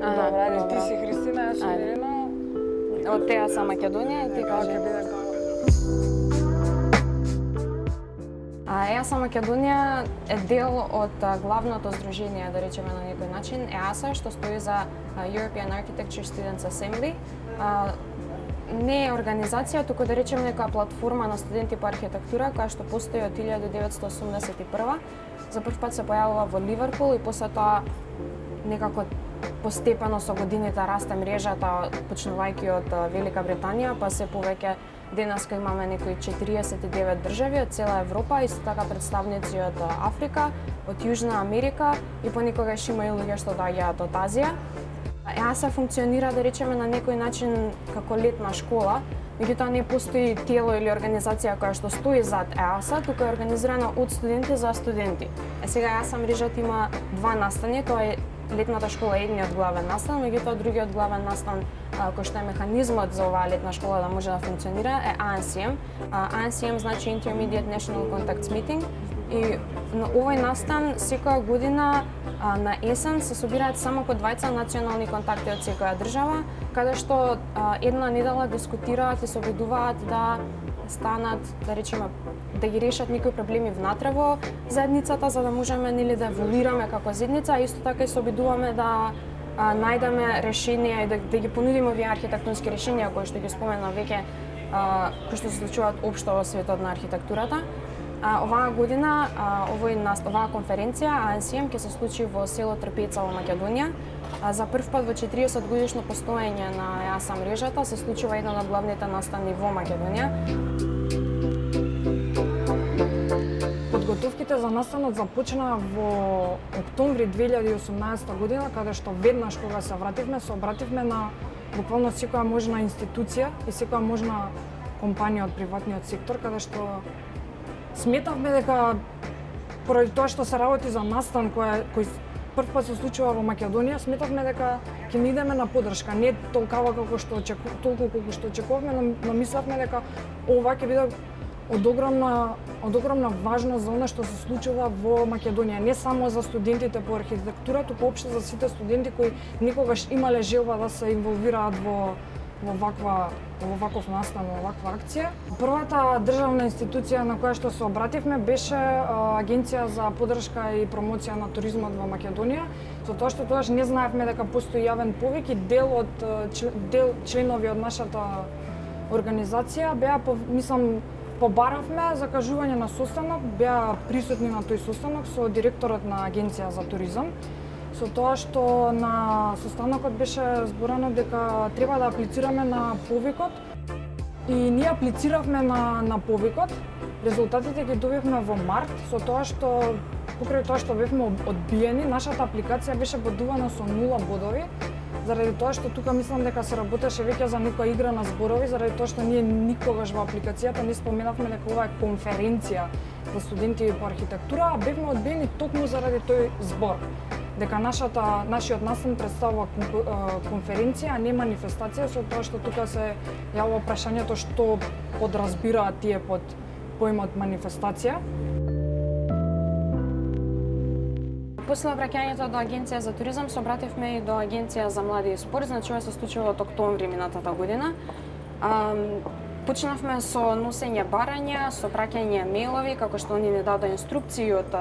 Добра, ти си Христина, јас сум Ирина. Од теа са Македонија и ти кажи. Јас сам Македонија е дел од главното здружение, да речеме на некој начин, EASA, што стои за European Architecture Students Assembly. Не е организација, туку да речеме некоја платформа на студенти по архитектура, која што постои од 1981. За прв пат се појавува во Ливерпул и после тоа некако постепено со годините расте мрежата, почнувајќи од Велика Британија, па се повеќе денеска имаме некои 49 држави од цела Европа, исто така представници од Африка, од Јужна Америка и понекогаш има и луѓе што доаѓаат од Азија. EASA функционира, да речеме, на некој начин како летна школа, меѓутоа не постои тело или организација која што стои зад EASA, туку е организирана од студенти за студенти. Сега EASA мрежата има два настани, тоа е летната школа е едниот главен настан, меѓутоа другиот главен настан кој што е механизмот за оваа летна школа да може да функционира е ANCM. ANCM значи Intermediate National Contacts Meeting и на овој настан секоја година на есен се собираат само по двајца национални контакти од секоја држава, каде што една недела дискутираат и се обидуваат да станат, да речеме, да ги решат некои проблеми внатре во заедницата, за да можеме нели да еволуираме како заедница, а исто така и се обидуваме да најдеме решенија и да ги понудиме овие архитектонски решенија кои што ги спомена веќе, кои што се случуваат општо во светот на архитектурата. Оваа година оваа конференција ANCM ќе се случи во село Трпеца во Македонија. За прв пат во 40 годишно постоење на EASA мрежата се случува еден од главните настани во Македонија. Подготовките за настанот започнаа во октомври 2018 година, каде што веднаш кога се вративме, се обративме на буквално секоја можна институција и секоја можна компанија од приватниот сектор, каде што сметавме дека поради тоа што се работи за настан кој прв пат се случува во Македонија, сметавме дека ќе ни идеме на поддршка, не толку колку што очекувавме, но мислевме дека ова ќе биде од огромна важност за она што се случува во Македонија, не само за студентите по архитектура, туку општо за сите студенти кои никогаш имале желба да се инволвираат во ваков настан, во ваква акција. Првата државна институција на која што се обративме беше Агенција за поддршка и промоција на туризмот во Македонија, со тоа што тогаш не знаевме дека постои јавен повик и дел членови од нашата организација беа, побаравме закажување на состанок, беа присутни на тој состанок со директорот на Агенција за туризам, со тоа што на состанокот беше зборено дека треба да аплицираме на повикот и ние аплициравме на повикот. Резултатите ги добивме во март, со тоа што покрај тоа што бевме одбиени, нашата апликација беше бодувана со 0 бодови, заради тоа што тука мислам дека се работеше веќе за некоја игра на зборови, заради тоа што ние никогаш во апликацијата не споменавме дека ова е конференција за студенти по архитектура, а бевме одбиени токму заради тој збор, дека нашиот настан представува конференција, а не манифестација, со тоа што тука се јавува прашањето што подразбираат тие под поимот манифестација. После обраќањето до Агенција за туризам се обративме и до Агенција за млади и спорт, значи ова се случува од октомври минатата година. Почнавме со носење барања, со праќање мејлови, како што они ни дадоа инструкции од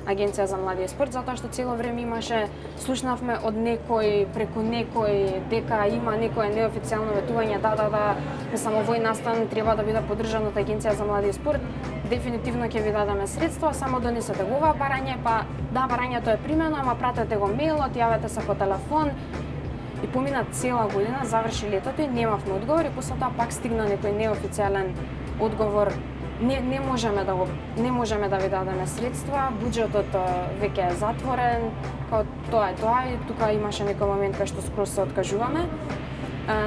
Агенција за млади и спорт, затоа што цело време слушнавме од некој, преку некој, дека има некое неофицијално ветување, мислам, овој настан треба да биде поддржан од Агенција за млади и спорт, дефинитивно ќе ви дадеме средства, само донесете го ова барање, па да, барањето е примено, ама пратете го мејлот, јавете се по телефон. И помина цела година, заврши летото и немавме одговор и после тоа пак стигна некој неофицијален одговор. Не можеме да ви дадеме средства, буџетот веќе е затворен, тоа и тука имаше некој момент кај што скроз се откажуваме.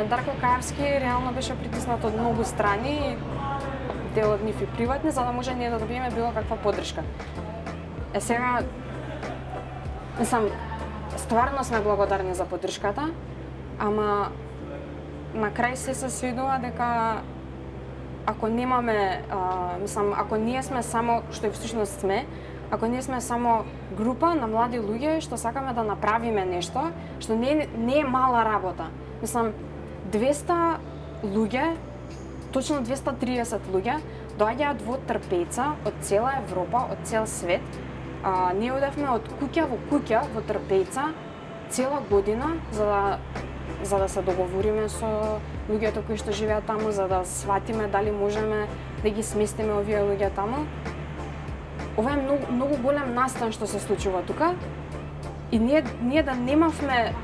Дарко Каевски реално беше притиснат од многу страни, дел од нив и приватни, за да може ние да добиеме било каква поддршка. Сега, мислам, стварно сме благодарни за поддршката, ама на крај се свидува дека ако немаме, ако ние сме само што и всушност сме, ако ние сме само група на млади луѓе што сакаме да направиме нешто, што не е мала работа. Мислам, 200 луѓе, точно 230 луѓе, доаѓаат во Трпеца од цела Европа, од цел свет. Ние одевме од куќа во куќа во Трпеца цела година за да се договориме со луѓето кои што живеат таму, за да сватиме дали можеме да ги сместиме овие луѓе таму. Ова е многу голем настан што се случува тука и ние да немавме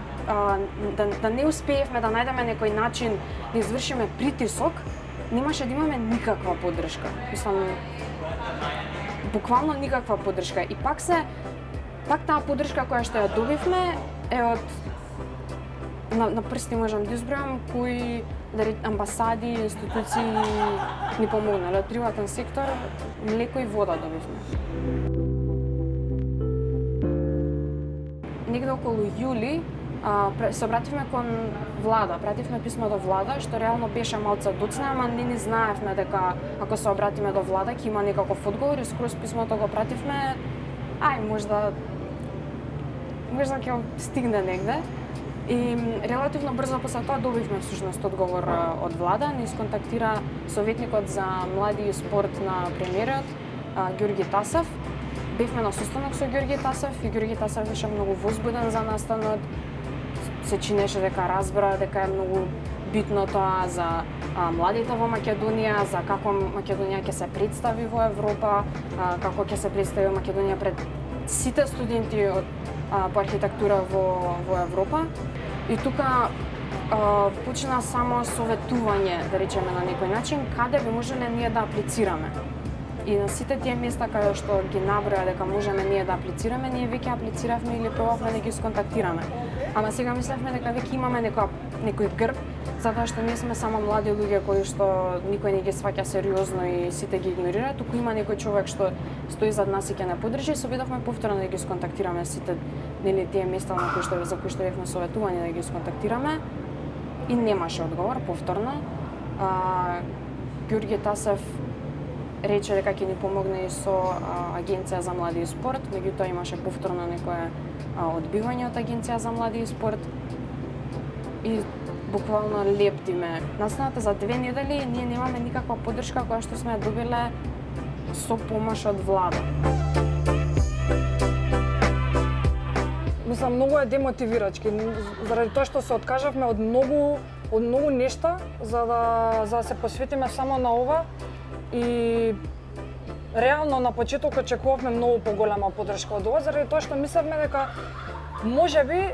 да не успеевме да најдеме некој начин да извршиме притисок, немаше да имаме никаква поддршка. Мислам, буквално никаква поддршка. И пак таа поддршка која што ја добивме е од на прсти можам да избројам кои амбасади, институции ни помогнале. Од приватен сектор млеко и вода добивме. Негде околу јули се обративме кон влада, пративме писмо до влада, што реално беше малце доцна, ама не ни знаевме дека ако се обратиме до влада ќе има некаков одговор и скроз писмото го пративме, можда ќе стигне негде. И релативно брзо после тоа добивме всушност одговор од влада, ни сконтактира советникот за млади и спорт на премиерот Ѓорги Тасев. Бевме на состанок со Ѓорги Тасев и Ѓорги Тасев беше многу возбуден за настанот. Се чинеше дека разбра дека е многу битно тоа за младите во Македонија, за како Македонија ќе се представи во Европа, како ќе се представи Македонија пред сите студенти по архитектура во Европа. И тука почна само советување, да речеме на некој начин, каде би можеле ние да аплицираме. И на сите тие места каде што ги наброја дека можеме ние да аплицираме, ние веќе аплициравме или пробавме да ги сконтактираме. Ама сега мислевме дека веќе имаме некој грб, затоа што ние сме само млади луѓе кои што никој не ги сваќа сериозно и сите ги игнорира, туку има некој човек што стои зад нас и ќе не поддржи, и се обидовме повторно да ги сконтактираме сите тие места за кои што бевме советувани да ги сконтактираме и немаше одговор повторно. Ѓорги Тасев рече дека ќе ни помогне и со Агенција за млади и спорт, меѓутоа имаше повторно некое одбивање од Агенција за млади и спорт и буквално лептиме. Настаната за 2 недели ние немаме никаква поддршка која што сме добиле со помош од влада. Мислам, многу е демотивирачки, заради тоа што се откажавме од многу нешта за да се посветиме само на ова. И реално на почетокот очекувавме многу поголема поддршка од ова, заради тоа што мислевме дека можеби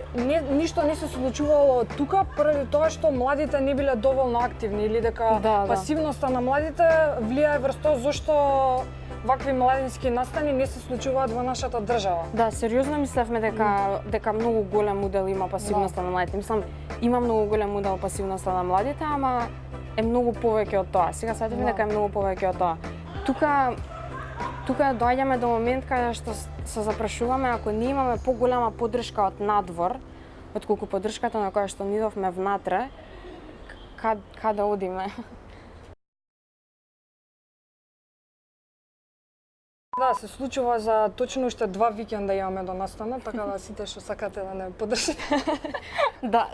ништо не се случувало тука поради тоа што младите не биле доволно активни или дека пасивноста на младите влијае врз тоа зошто вакви младински настани не се случуваат во нашата држава. Да, сериозно мислевме дека многу голем удел има пасивноста на младите. Мислам, има многу голем удел пасивноста на младите, ама е многу повеќе од тоа. Сега сетивме дека е многу повеќе од тоа. Тука доаѓаме до момент каде што се запрашуваме ако не имаме поголема поддршка од надвор, отколку поддршката на која што нидовме внатре, каде одиме? Да, се случува за точно уште 2 викенда имаме до настана, така да сите што сакате да не поддржите. Да.